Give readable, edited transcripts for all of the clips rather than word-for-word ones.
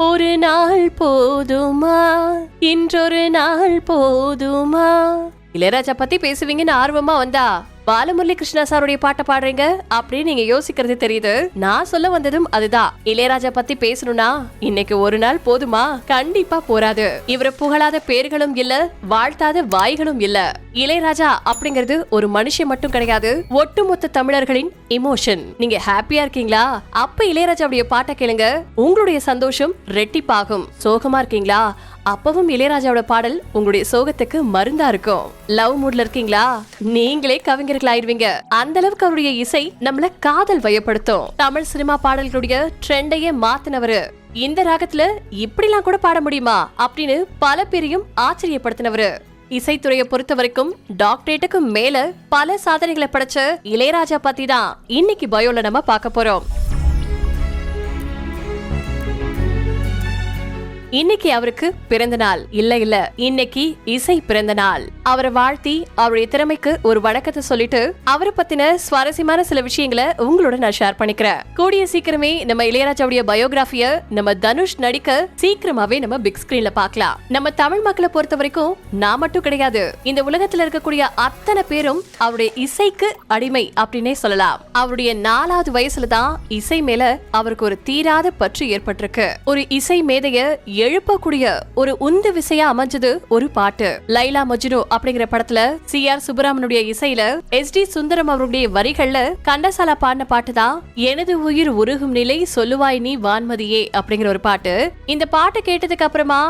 ஒரு நாள் போதுமா, இன்றொரு நாள் போதுமா. இளையராஜா பத்தி பேசுவீங்கன்னு ஆர்வமா வந்தா பாலமுரளி கிருஷ்ணா சாருடைய பாட்டை பாடுறீங்க அப்படின்னு நீங்க யோசிக்கிறது தெரியுது. நான் சொல்ல வந்ததும் அதுதான். இளையராஜா பத்தி பேசணும்னா இன்னைக்கு ஒரு நாள் போதுமா? கண்டிப்பா போராது. இவரை புகழாத பேர்களும் இல்ல, வாழ்த்தாத வாய்களும் இல்ல. இளையராஜா அப்படிங்கிறது ஒரு மனுஷன் மட்டும் கிடையாது, ஒட்டுமொத்த தமிழர்களின் இமோஷன். நீங்க ஹாப்பியா இருக்கீங்களா? அப்ப இளையராஜாவுடைய பாட்டை கேளுங்க, உங்களுடைய சந்தோஷம் ரெட்டிப்பாகும். சோகமா இருக்கீங்களா? அப்பவும் இளையராஜாவோட பாடல் உங்களுடைய சோகத்துக்கு மருந்தா இருக்கும். லவ் மூட்ல இருக்கீங்களா? நீங்களே கவிஞர்கள் ஆயிடுவீங்க. அந்த அளவுக்கு அவருடைய இசை நம்மள காதல் வயப்படுத்தும். தமிழ் சினிமா பாடல்களுடைய ட்ரெண்டையே மாத்தினவரு. இந்த ராகத்துல இப்படிலாம் கூட பாட முடியுமா அப்படின்னு பல பேரையும் ஆச்சரியப்படுத்தினவரு. இசைத்துறையை பொறுத்த வரைக்கும் டாக்டரேட்டுக்கு மேல பல சாதனைகளை படைச்ச இளையராஜா பத்தி தான் இன்னைக்கு பயோல நம்ம பார்க்க போறோம். இன்னைக்கு அவருக்கு பிறந்த நாள். இல்ல இன்னைக்கு இசை பிறந்த நாள். அவரை வாழ்த்தி அவருடைய திறமைக்கு ஒரு வணக்கத்தை சொல்லிட்டு அவரை பத்தின சுவாரஸ்யமான சில விஷயங்களை உங்களோட நான் ஷேர் பண்ணிக்கிறேன். கூடிய சீக்கிரமே நம்ம இளையராஜாவுடைய பயோகிராஃபிய நம்ம தனுஷ் நடிக்க சீக்கிரமாவே நம்ம பிக் ஸ்கிரீன்ல பார்க்கலாம். நம்ம தமிழ் மக்களை பொறுத்த வரைக்கும் நான் மட்டும் கிடையாது, இந்த உலகத்துல இருக்கக்கூடிய அத்தனை பேரும் அவருடைய இசைக்கு அடிமை அப்படின்னே சொல்லலாம். அவருடைய 4வது வயசுலதான் இசை மேல அவருக்கு ஒரு தீராத பற்று ஏற்பட்டிருக்கு. ஒரு இசை மேதைய எழுப்பக்கூடிய ஒரு உந்து விசையா அமைஞ்சது ஒரு பாட்டு. லைலா மஜ்னு அப்படிங்கிற படத்துல CR சுப்பராமனுடைய இசையில SD சுந்தரம் அவருடைய வரிகள்ல கண்டசாலா பாடின பாட்டு தான் எனது உயிர் உருகும் நிலை சொல்லுவாய் நீ வான்மதியே அப்படிங்கிற ஒரு பாட்டு. இந்த பாட்டு கேட்டதுக்கு அப்புறமா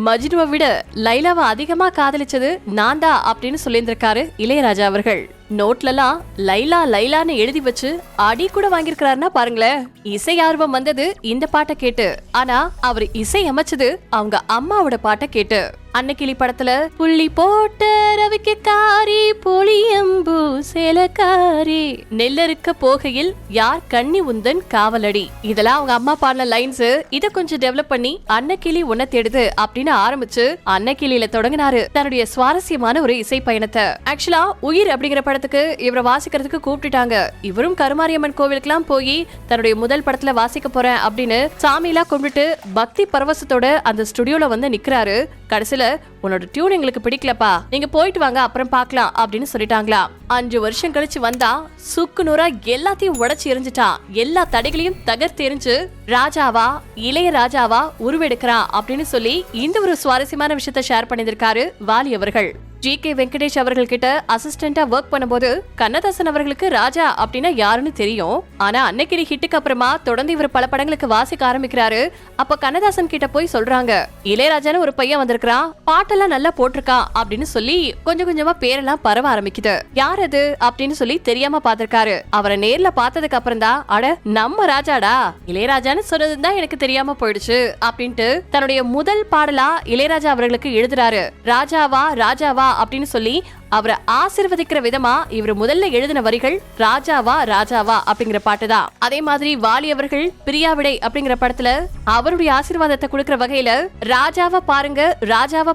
மஜ்னுவை விட லைலாவை அதிகமா காதலிச்சது நான் தான் அப்படின்னு சொல்லியிருந்திருக்காரு இளையராஜா அவர்கள். நோட்லாம் லைலா லைலான்னு எழுதி வச்சு அடி கூட வாங்கியிருக்கிறாருன்னா பாருங்களேன். இசை ஆர்வம் வந்தது இந்த பாட்டை கேட்டு. ஆனா அவர் இசை அமைச்சது அவங்க அம்மாவோட பாட்டை கேட்டு. அன்னக்கிளி படத்துல புள்ளி போட்ட ரவிக்கு காரி புளியம்பு சேலக்காரி நெல்லறுக்க போகையில் யார் கண்ணி உந்தன் காவலடி, இதெல்லாம் அவங்க அம்மா பாடின லைன்ஸ். இத கொஞ்சம் டெவலப் பண்ணி அன்னக்கிளி உன்ன தேடுது அப்படின்னு ஆரம்பிச்சு அன்னக்கிளியில தொடங்கினாரு தன்னுடைய சுவாரஸ்யமான ஒரு இசை பயணத்தை. ஆக்சுவலா உயிர் அப்படிங்கிற படத்துக்கு இவரை வாசிக்கிறதுக்கு கூப்பிட்டுட்டாங்க. இவரும் கருமாரியம்மன் கோவிலுக்கு போய் தன்னுடைய முதல் படத்துல வாசிக்க போறேன் அப்படின்னு சாமியெல்லாம் கும்பிட்டு பக்தி பரவசத்தோட அந்த ஸ்டுடியோல வந்து நிக்கிறாரு. கடைசியில உன்னோட டியூன் எங்களுக்கு பிடிக்கலப்பா, நீங்க போயிட்டு வாங்க அப்புறம் பாக்கலாம் அப்படின்னு சொல்லிட்டாங்களா. 5 வருஷம் கழிச்சு வந்தா சுக்கு நூறா எல்லாத்தையும் உடைச்சு எரிஞ்சுட்டான். எல்லா தடைகளையும் தகர்த்து எரிஞ்சு ராஜாவா இளையராஜாவா உருவெடுக்கிறான் அப்படின்னு சொல்லி இந்த ஒரு சுவாரஸ்யமான விஷயத்த ஷேர் பண்ணியிருக்காரு வாலி அவர்கள். GK வெங்கடேஷ் அவர்கள் கிட்ட அசிஸ்டண்டா ஒர்க் பண்ணும்போது கண்ணதாசன் அவர்களுக்கு ராஜா அப்படின்னா யாருன்னு தெரியும். ஆனா அன்னக்கிளி ஹிட்டுக்கு அப்புறமா தொடர்ந்து இவர் பல படங்களுக்கு வாசிக்க ஆரம்பிக்கிறாரு. அப்ப கண்ணதாசன் கிட்ட போய் சொல்றாங்க, இளையராஜான்னு ஒரு பையன் வந்திருக்கான், பாட்டெல்லாம் நல்லா போட்டிருக்கான் அப்படின்னு சொல்லி கொஞ்சம் கொஞ்சமா பேரெல்லாம் பரவ ஆரம்பிக்குது. யார் அது அப்படின்னு சொல்லி தெரியாம பாத்திருக்காரு. அவரை நேர்ல பார்த்ததுக்கு அப்புறம் தான் அட நம்ம ராஜாடா, இளையராஜான்னு சொன்னதுதான் எனக்கு தெரியாம போயிடுச்சு அப்படின்ட்டு தன்னுடைய முதல் பாடலா இளையராஜா அவர்களுக்கு எழுதுறாரு. ராஜாவா ராஜாவா அப்படின்னு சொல்லி அவரை ஆசீர்வதிக்கிற விதமா இவர் முதல்ல எழுதின வரிகள் ராஜாவா ராஜாவா அப்படிங்கிற பாட்டு தான். அதே மாதிரி வாலி அவர்கள் பிரியாவிடை அப்படிங்கிற படத்துல அவருடைய ஆசீர்வாதத்தை கொடுக்கிற வகையில ராஜாவா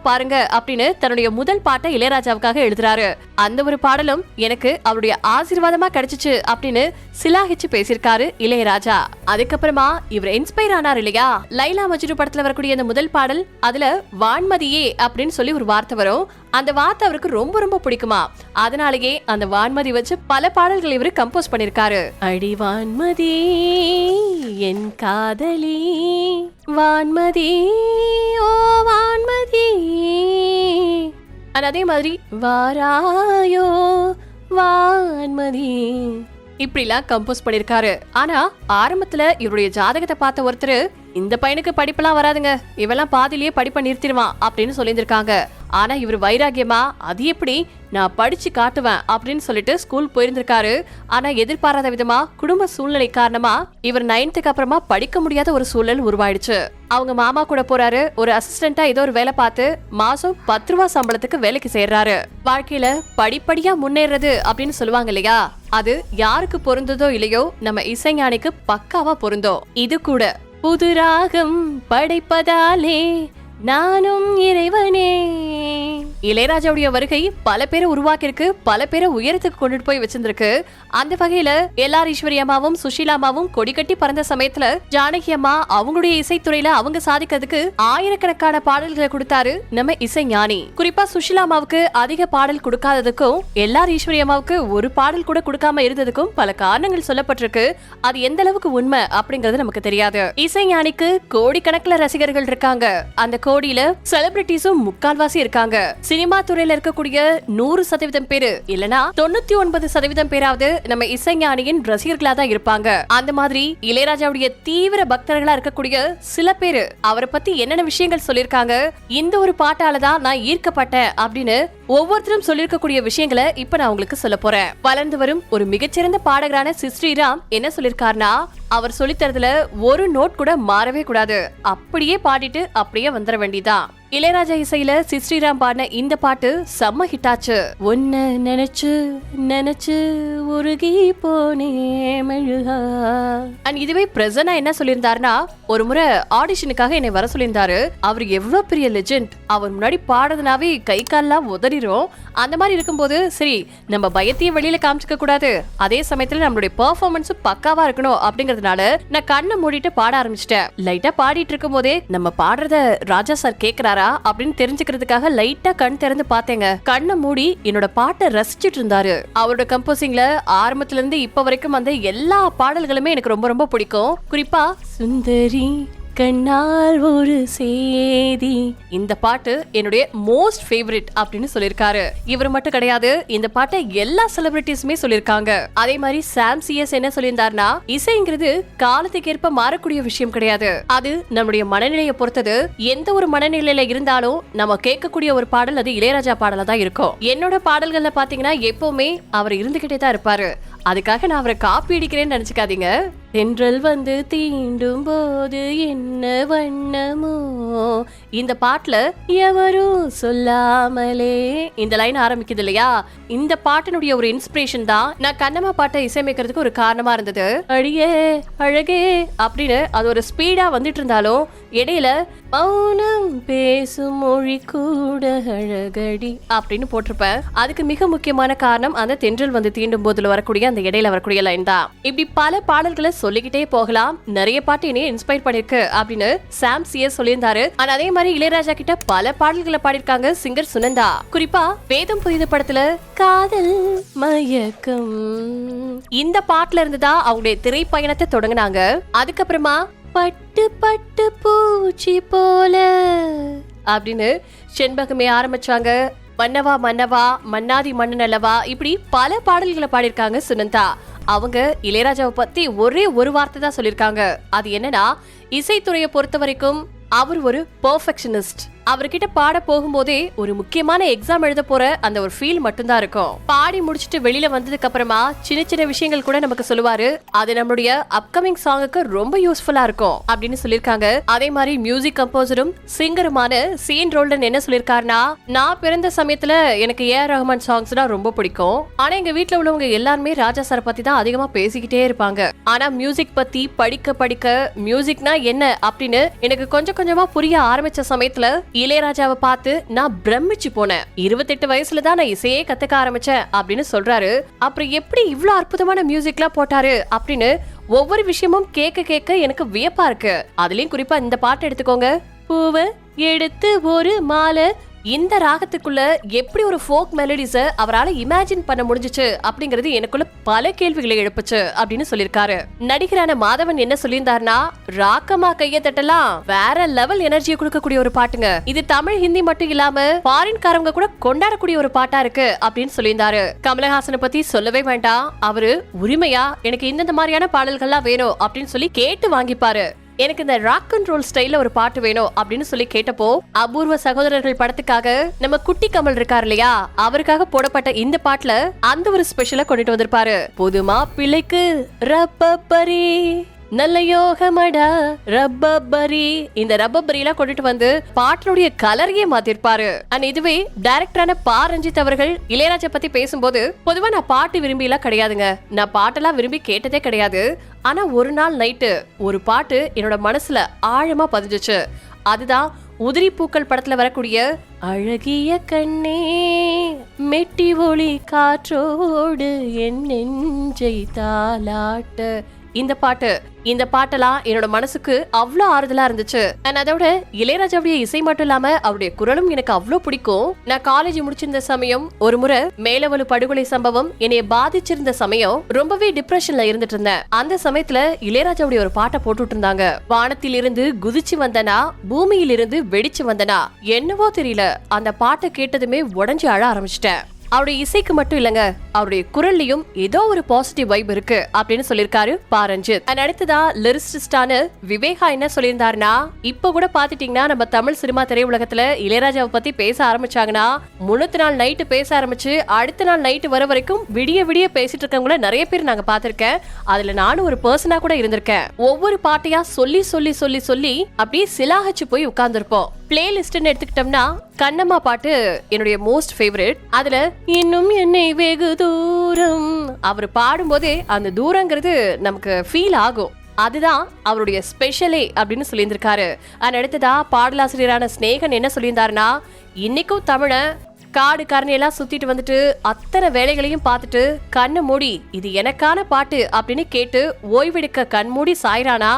பாருங்க அப்படின்னு தன்னுடைய முதல் பாட்டை இளையராஜாவுக்காக எழுதுறாரு. அந்த ஒரு பாடலும் எனக்கு அவருடைய ஆசீர்வாதமா கிடைச்சிச்சு அப்படின்னு சிலாகிச்சு பேசியிருக்காரு இளையராஜா. அதுக்கப்புறமா இவர் இன்ஸ்பயர் ஆனார் இல்லையா. லைலா மஜ்னு படத்துல வரக்கூடிய அந்த முதல் பாடல், அதுல வான்மதியே அப்படின்னு சொல்லி ஒரு வார்த்தை வரும். அந்த வார்த்தை அவருக்கு ரொம்ப ரொம்ப பிடிக்குமா. அதனாலேயே அந்த வான்மதி வச்சு பல பாடல்கள் இவரு கம்போஸ் பண்ணிருக்காரு. அடி வான்மதி என் காதலி வான்மதி ஓ வான்மதி. அதே மாதிரி வாராயோ வான்மதி இப்படிலாம் கம்போஸ் பண்ணிருக்காரு. ஆனா ஆரம்பத்துல இவருடைய ஜாதகத்தை பார்த்த ஒருத்தர், இந்த பையனுக்கு படிப்பெல்லாம் வராதுங்க, இவெல்லாம் பாதிலேயே படிப்பை நிறுத்திடுவான் அப்படின்னு சொல்லியிருந்திருக்காங்க. ஆனா இவர் வைராகியமா அது எப்படி நான் படிச்சு காட்டுவேன் அப்படின்னு சொல்லிட்டு ஸ்கூல் போயிருந்திருக்காரு. ஆனா எதிர்பாராத விதமா குடும்ப சூழ்நிலை காரணமா இவர் 9th அப்புறமா படிக்க முடியாத ஒரு சூழல் உருவாயிடுச்சு. அவங்க மாமா கூட போறாரு. ஒரு அசிஸ்டண்டா ஏதோ ஒரு வேலை பார்த்து மாசம் 10 ரூபாய் சம்பளத்துக்கு வேலைக்கு சேர்றாரு. வாழ்க்கையில படிப்படியா முன்னேறது அப்படின்னு சொல்லுவாங்க இல்லையா, அது யாருக்கு பொருந்ததோ இல்லையோ நம்ம இசைஞானிக்கு பக்காவா பொருந்தோம். இது கூட புது ராகம் படைப்பதாலே நானும் இறைவனே இளையராஜாவுடைய வருகை பல பேரை உருவாக்கி இருக்கு, பல பேரை உயரத்துக்கு கொண்டுட்டு போய் வச்சிருந்திருக்கு. அந்த வகையில எல்ஆர் ஈஸ்வரி அம்மாவும் சுஷீலா அம்மாவும் கொடி கட்டி பறந்த சமயத்துல ஜானகி அம்மா அவங்களுடைய இசைத்துறையில அவங்க சாதிக்கிறதுக்கு ஆயிரக்கணக்கான பாடல்களை கொடுத்தாரு நம்ம இசை ஞானி. குறிப்பா சுஷீலா அம்மாவுக்கு அதிக பாடல் கொடுக்காததுக்கும் எல்ஆர் ஈஸ்வரி அம்மாவுக்கு ஒரு பாடல் கூட கொடுக்காம இருந்ததுக்கும் பல காரணங்கள் சொல்லப்பட்டிருக்கு. அது எந்த அளவுக்கு உண்மை அப்படிங்கறது நமக்கு தெரியாது. இசை ஞானிக்கு கோடிக்கணக்கில் ரசிகர்கள் இருக்காங்க. அந்த கோடியில செலிபிரிட்டிஸும் முக்கால்வாசி இருக்காங்க. சினிமா துறையில இருக்கக்கூடிய 100% பேரு இல்லனா 99% பேராவது நம்ம இசைஞானியின் ரசிகர்களா தான் இருப்பாங்க. அந்த மாதிரி இளையராஜாவுடைய தீவிர பக்தர்களா இருக்கக்கூடிய சில பேரு அவரை பத்தி என்னென்ன விஷயங்கள் சொல்லிருக்காங்க, இந்த ஒரு பாட்டாலதான் நான் ஈர்க்கப்பட்டேன் அப்படின்னு ஒவ்வொருத்தரும் சொல்லிருக்கக்கூடிய விஷயங்களை இப்ப நான் உங்களுக்கு சொல்ல போறேன். வளர்ந்து வரும் ஒரு மிகச்சிறந்த பாடகரான ஸ்ரீராம் என்ன சொல்லிருக்காருன்னா, அவர் சொல்லித்தரதுல ஒரு நோட் கூட மாறவே கூடாது, அப்படியே பாடிட்டு அப்படியே வந்துட வேண்டியதான். இளையராஜா இசையில ஸ்ரீராம் பாடின இந்த பாட்டு செம்ம ஹிட் ஆச்சு. ஒன்ன நினைச்சு நினைச்சு உருகி போனே மெழுகா. அண்ட் இதுவே பிரசன்னா என்ன சொல்லியிருந்தாருன்னா, ஒரு முறை ஆடிஷனுக்காக என்னை வர சொல்லியிருந்தாரு. அவர் எவ்வளவு பெரிய லெஜெண்ட், அவர் முன்னாடி பாடுறதுனாவே கை கால்லாம் உதறிரும். அந்த மாதிரி இருக்கும்போது சரி நம்ம பயத்தையும் வெளியில காமிச்சுக்க கூடாது, அதே சமயத்துல நம்மளுடைய பெர்ஃபார்மன்ஸும் பக்காவா இருக்கணும் அப்படிங்கறதுனால நான் கண்ணை மூடிட்டு பாட ஆரம்பிச்சிட்டேன். லைட்டா பாடிட்டு இருக்கும் போதே நம்ம பாடுறத ராஜா சார் கேக்குறாரா அப்படின்னு தெரிஞ்சுக்கிறதுக்காக லைட்டா கண் திறந்து பார்த்தேங்க. கண்ணை மூடி என்னோட பாட்டை ரசிச்சிட்டு இருந்தாரு. அவரோட கம்போசிங்ல ஆரம்பத்துல இருந்து இப்ப வரைக்கும் வந்து எல்லா பாடல்களுமே எனக்கு ரொம்ப ரொம்ப பிடிக்கும். குறிப்பா சுந்தரி கண்ணால் ஒரு சேதி, இந்த பாட்டு என்னுடைய மோஸ்ட் ஃபேவரட் அப்படின்னு சொல்லிருக்காரு. இவர் மட்டும் கிடையாது, இந்த பாட்டை எல்லா செலிபிரிட்டிஸுமே சொல்லிருக்காங்க. அதே மாதிரி சாம் சிஎஸ் என்ன சொல்லியிருந்தாருன்னா, இசைங்கிறது காலத்துக்கு ஏற்ப மாறக்கூடிய விஷயம் கிடையாது, அது நம்முடைய மனநிலையை பொறுத்தது. எந்த ஒரு மனநிலையில இருந்தாலும் நம்ம கேட்கக்கூடிய ஒரு பாடல் அது இளையராஜா பாடலா தான் இருக்கும். என்னோட பாடல்கள்ல பாத்தீங்கன்னா எப்பவுமே அவர் இருந்துகிட்டே தான் இருப்பாரு. அதுக்காக நான் அவரை காப்பி அடிக்கிறேன்னு நினைச்சுக்காதீங்க. தென்றல் வந்து தீண்டும் போது என்ன வண்ணமோ, இந்த பாட்டுல எவரும் சொல்லாமலே இந்த லைன் ஆரம்பிக்குது இல்லையா, இந்த பாட்டினுடைய ஒரு இன்ஸ்பிரேஷன் தான் நான் கண்ணம்மா பாட்டை இசையமைக்கிறதுக்கு ஒரு காரணமா இருந்தது. அழியே அழகே அப்படின்னு அது ஒரு ஸ்பீடா வந்துட்டு இருந்தாலும் இடையில மௌனம் பேசும் மொழி கூட அழகடி அப்படின்னு போட்டிருப்பேன். அதுக்கு மிக முக்கியமான காரணம் அந்த தென்றல் வந்து தீண்டும் போதுல வரக்கூடிய அந்த இடையில வரக்கூடிய லைன் தான். இப்படி பல பாடல்களை சொல்லிக்கிட்டே போகலாம். நிறைய பாட்டு என்னைய இன்ஸ்பயர் பண்ணிருக்கு அப்படின்னு சாம் சிஎஸ் சொல்லியிருந்தாரு. ஆனா அதே மாதிரி இளையராஜா கிட்ட பல பாடல்களை பாடிருக்காங்க சிங்கர் சுனந்தா. குறிப்பா வேதம் புரிந்த படத்துல காதல் மயக்கம், இந்த பாட்டுல இருந்துதான் அவங்களுடைய திரைப்பயணத்தை தொடங்கினாங்க. அதுக்கப்புறமா பட்டு பட்டு பூச்சி போல அப்படின்னு செண்பகமே ஆரம்பிச்சாங்க. மன்னவா மன்னவா மன்னாதி மன்னனல்லவா, இப்படி பல பாடல்களை பாடிருக்காங்க சுனந்தா. அவங்க இளையராஜாவை பத்தி ஒரே ஒரு வார்த்தை தான் சொல்லிருக்காங்க. அது என்னன்னா, இசைத்துறையை பொறுத்த வரைக்கும் அவர் ஒரு பெர்ஃபெக்ஷனிஸ்ட். அவர்கிட்ட பாட போகும்போதே ஒரு முக்கியமான எக்ஸாம் எழுத போற அந்த ஒரு ஃபீல் மட்டும்தான் இருக்கும். பாடி முடிச்சுட்டு வெளியில வந்ததுக்கு அப்புறமா சின்ன சின்ன விஷயங்கள் கூட நமக்கு சொல்லுவாரு. அது நம்மளுடைய அப்கமிங் சாங்குக்கு ரொம்ப யூஸ்ஃபுல்லா இருக்கும் அப்படின்னு சொல்லிருக்காங்க. அதே மாதிரி மியூசிக் கம்போசரும் சிங்கருமான சீன் ரோல்டன் என்ன சொல்லிருக்காருன்னா, நான் பிறந்த சமயத்துல எனக்கு ஏஆர் ரஹ்மான் சாங்ஸ் தான் ரொம்ப பிடிக்கும். ஆனா எங்க வீட்டுல உள்ளவங்க எல்லாருமே ராஜா சார் பத்தி தான் அதிகமா பேசிக்கிட்டே இருப்பாங்க. ஆனா மியூசிக் பத்தி படிக்க படிக்க மியூசிக்னா என்ன அப்படின்னு எனக்கு கொஞ்சம் கொஞ்சமா புரிய ஆரம்பிச்ச சமயத்துல இளையராஜாவை பார்த்து நான் பிரமிச்சு போனேன். 28 வயசுல தான் நான் இசையே கத்துக்க ஆரம்பிச்சேன் அப்படின்னு சொல்றாரு. அப்புறம் எப்படி இவ்ளோ அற்புதமான மியூசிக்லாம் போட்டாரு அப்படின்னு ஒவ்வொரு விஷயமும் கேட்க கேட்க எனக்கு வியப்பா இருக்கு. அதுலயும் குறிப்பா இந்த பாட்டு எடுத்துக்கோங்க. பூவை எடுத்து ஒரு மாலை, இந்த ராகத்துக்குள்ள எப்படி ஒரு ஃபோக் மெலடிஸ அவரால் இமேஜின் பண்ண முடிஞ்சிச்சு அப்படிங்கிறது எனக்குள்ள பல கேள்விகளை எழுப்புச்சு அப்படின்னு சொல்லிருக்காரு. நடிகரான மாதவன் என்ன சொல்லியிருந்தாருன்னா, ராக்கமா கைய தட்டலாம் வேற லெவல் எனர்ஜியை கொடுக்கக்கூடிய ஒரு பாட்டுங்க. இது தமிழ் ஹிந்தி மட்டும் இல்லாம ஃபாரின்காரங்க கூட கொண்டாடக்கூடிய ஒரு பாட்டா இருக்கு அப்படின்னு சொல்லியிருந்தாரு. கமலஹாசனை பத்தி சொல்லவே வேண்டாம். அவரு உரிமையா எனக்கு இந்த மாதிரியான பாடல்கள்லாம் வேணும் அப்படின்னு சொல்லி கேட்டு வாங்கிப்பாரு. எனக்கு இந்த ராக் அண்ட் ரோல் ஸ்டைல்ல ஒரு பாட்டு வேணும் அப்படின்னு சொல்லி கேட்டப்போ, அபூர்வ சகோதரர்கள் படத்துக்காக நம்ம குட்டி கமல் இருக்காரு இல்லையா, அவருக்காக போடப்பட்ட இந்த பாட்டுல அந்த ஒரு ஸ்பெஷலா கொண்டுட்டு வந்திருப்பாரு. புதுமா பிள்ளைக்கு ரப்பரி நல்ல யோகமடா ரப்பரி, இந்த ரப்பரி எல்லாம் கொண்டுட்டு வந்து பாட்டினுடைய கலரையே மாத்திருப்பாரு. அண்ட் இதுவே டைரக்டரான பா ரஞ்சித் அவர்கள் இளையராஜா பத்தி பேசும்போது, பொதுவா நான் பாட்டு விரும்பி எல்லாம் கிடையாதுங்க, நான் பாட்டெல்லாம் விரும்பி கேட்டதே கிடையாது. ஆனா ஒரு நாள் நைட்டு ஒரு பாட்டு என்னோட மனசுல ஆழமா பதிஞ்சிச்சு. அதுதான் உதிரி பூக்கள் படத்துல வரக்கூடிய அழகிய கண்ணே மெட்டி ஒளி காற்றோடு என் நெஞ்சை தாலாட்ட. இந்த பாட்டெல்லாம் என்னோட மனசுக்கு அவ்வளவு ஆறுதலா இருந்துச்சு. அதோட இளையராஜாவுடைய இசை மட்டும் இல்லாம அவருடைய குரலும் எனக்கு அவ்வளவு பிடிக்கும். நான் காலேஜ் முடிச்சிருந்த சமயம் ஒரு முறை மேலவலு படுகொலை சம்பவம் என்னைய பாதிச்சிருந்த சமயம் ரொம்பவே டிப்ரெஷன்ல இருந்துட்டு இருந்தேன். அந்த சமயத்துல இளையராஜாவுடைய ஒரு பாட்டை போட்டுட்டு இருந்தாங்க. வானத்தில் இருந்து குதிச்சு வந்தனா, பூமியில் இருந்து வெடிச்சு வந்தனா, என்னவோ தெரியல, அந்த பாட்டை கேட்டதுமே உடஞ்சு அழ ஆரம்பிச்சிட்டேன். அவருடைய இசைக்கு மட்டும் இல்லங்க, அவருடைய குரல்லையும் ஏதோ ஒரு பாசிட்டிவ் வைப் இருக்கு அப்படின்னு சொல்லிருக்காரு பாரஞ்சித். அடுத்ததா லிரிசிஸ்டான விவேகா என்ன சொல்லியிருந்தாருன்னா, இப்ப கூட பாத்துட்டீங்கன்னா நம்ம தமிழ் சினிமா திரையுலகத்துல இளையராஜாவை பத்தி பேச ஆரம்பிச்சாங்கன்னா முன்னத்து நாள் நைட்டு பேச ஆரம்பிச்சு அடுத்த நாள் நைட்டு வர வரைக்கும் விடிய விடிய பேசிட்டு இருக்கவங்கள நிறைய பேர் நாங்க பாத்திருக்கேன். அதுல நானும் ஒரு பர்சனா கூட இருந்திருக்கேன். ஒவ்வொரு பாட்டையா சொல்லி சொல்லி சொல்லி சொல்லி அப்படியே சிலாகச்சு போய் உட்கார்ந்துருப்போம். பிளேலிஸ்ட்னு எடுத்துக்கிட்டோம்னா கண்ணம்மா பாட்டு என்னுடைய மோஸ்ட் ஃபேவரட். அதுல இன்னும் என்னை வெகு தூரம் அவர் பாடும்போதே அந்த தூரங்கிறது நமக்கு ஃபீல் ஆகும். அதுதான் அவருடைய ஸ்பெஷலே அப்படின்னு சொல்லியிருந்திருக்காரு. அடுத்ததா பாடலாசிரியரான ஸ்நேகன் என்ன சொல்லியிருந்தாருன்னா, இன்னைக்கும் தமிழ காடு கரணையெல்லாம் சுத்திட்டு வந்துட்டு அத்தனை வேலைகளையும் பார்த்துட்டு கண்ணு மூடி இது எனக்கான பாட்டு அப்படின்னு கேட்டு ஓய்வெடுக்க கண்மூடி சாய்ரானா,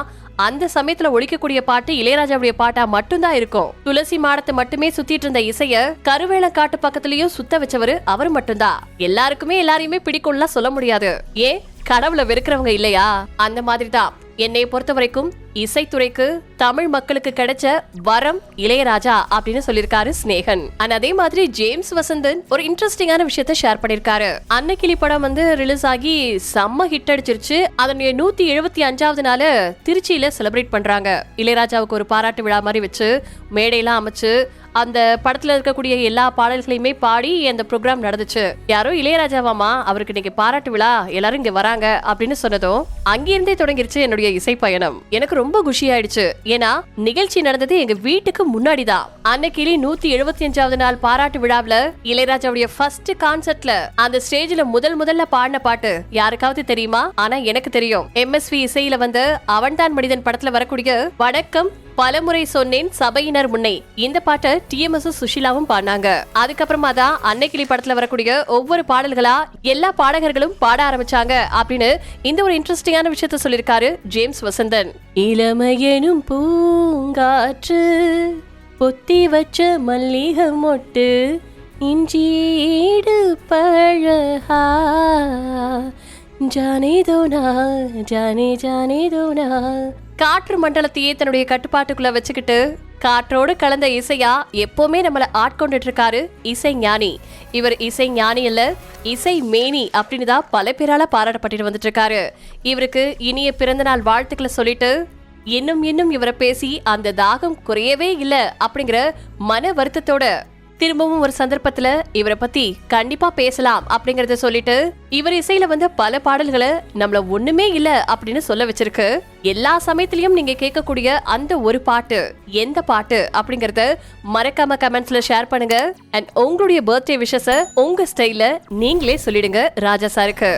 அந்த சமயத்துல ஒழிக்கக்கூடிய பாட்டு இளையராஜாவுடைய பாட்டா மட்டும்தான் இருக்கும். துளசி மாடத்தை மட்டுமே சுத்திட்டு இருந்த இசைய கருவேல காட்டு பக்கத்துலயும் சுத்த வச்சவரு அவர் மட்டும்தான். எல்லாருக்குமே எல்லாரையுமே பிடிக்கும்லாம் சொல்ல முடியாது. ஏன் கடவுளை வெறுக்கிறவங்க இல்லையா? அந்த மாதிரிதான் என்னை பொறுத்த வரைக்கும் இசைத்துறைக்கு தமிழ் மக்களுக்கு கிடைச்ச வரம் இளையராஜா அப்படின்னு சொல்லிருக்காரு ஸ்நேகன். அதே மாதிரி ஜேம்ஸ் வசந்தன் ஒரு இன்ட்ரெஸ்டிங்கான விஷயத்த ஷேர் பண்ணிருக்காரு. அன்னக்கிளி படம் ரிலீஸ் ஆகி செம்ம ஹிட் அடிச்சிருச்சு. அதனுடைய 175வது நாள் திருச்சியில செலிப்ரேட் பண்றாங்க. இளையராஜாவுக்கு ஒரு பாராட்டு விழா மாதிரி வச்சு மேடையெல்லாம் அமைச்சு அந்த படத்துல இருக்கக்கூடிய எல்லா பாடல்களையுமே பாடி அந்த ப்ரோக்ராம் நடந்துச்சு. யாரோ இளையராஜாவாமா, அவருக்கு இன்னைக்கு பாராட்டு விழா, எல்லாரும் இங்க வராங்க அப்படின்னு சொன்னதும் அங்கிருந்தே தொடங்கிருச்சு என்னுடைய இசை பயணம். எனக்கு ரொம்ப குஷி ஆயிடுச்சு. ஏன்னா நிகழ்ச்சி நடந்தது எங்க வீட்டுக்கு முன்னாடிதான். அன்னைக்கு 175வது நாள் பாராட்டு விழாவில் இளையராஜாவுடைய ஃபர்ஸ்ட் கான்சர்ட்ல அந்த ஸ்டேஜ்ல முதல்ல பாடின பாட்டு யாருக்காவது தெரியுமா? ஆனா எனக்கு தெரியும். MSV இசையில வந்து அவன்தான் மனிதன் படத்துல வரக்கூடிய வணக்கம் பலமுறை சொன்னேன் சபையினர் முன்னை, இந்த பாட்டை TMS சுஷிலாவும் பாடினாங்க. அதுக்கப்புறமா தான் அன்னைக்கிளி படத்துல வரக்கூடிய ஒவ்வொரு பாடல்களா எல்லா பாடகர்களும் பாட ஆரம்பிச்சாங்க அப்படின்னு இந்த ஒரு இன்ட்ரெஸ்டிங்கான விஷயத்த சொல்லிருக்காரு ஜேம்ஸ் வசந்தன். இளமையெனும் பூங்காற்று பொத்தி வச்ச மல்லிகை மொட்டு இஞ்சீடு பழகா ஜானே தோனா ஜானே ஜானே தோனா. காற்று மண்டலத்தையே தன்னுடைய கட்டுப்பாட்டுக்குள்ள வச்சுக்கிட்டு காற்றோடு கலந்த இசையா எப்பவுமே நம்மள ஆட்கொண்டுட்டு இருக்காரு இசை ஞானி. இவர் இசை ஞானி இல்ல, இசை மேனி அப்படின்னு தான் பல பேரால பாராட்டப்பட்டு வந்துட்டு இருக்காரு. இவருக்கு இனிய பிறந்த நாள் வாழ்த்துக்களை சொல்லிட்டு இன்னும் இவரை பேசி அந்த தாகம் குறையவே இல்ல அப்படிங்கிற மன வருத்தத்தோட திரும்பவும் ஒரு சந்தர்ப்பத்துல இவரை பத்தி கண்டிப்பா பேசலாம் அப்படிங்கறத சொல்லிட்டு இவர் இசையில வந்து பல பாடல்களை நம்மள ஒண்ணுமே இல்ல அப்படின்னு சொல்ல வச்சிருக்கு. எல்லா சமயத்திலயும் நீங்க கேட்கக்கூடிய அந்த ஒரு பாட்டு எந்த பாட்டு அப்படிங்கறத மறக்காம கமெண்ட்ஸ்ல ஷேர் பண்ணுங்க. அண்ட் உங்களுடைய பர்த்டே விஷஸ உங்க ஸ்டைல்ல நீங்களே சொல்லிடுங்க ராஜா சாருக்கு.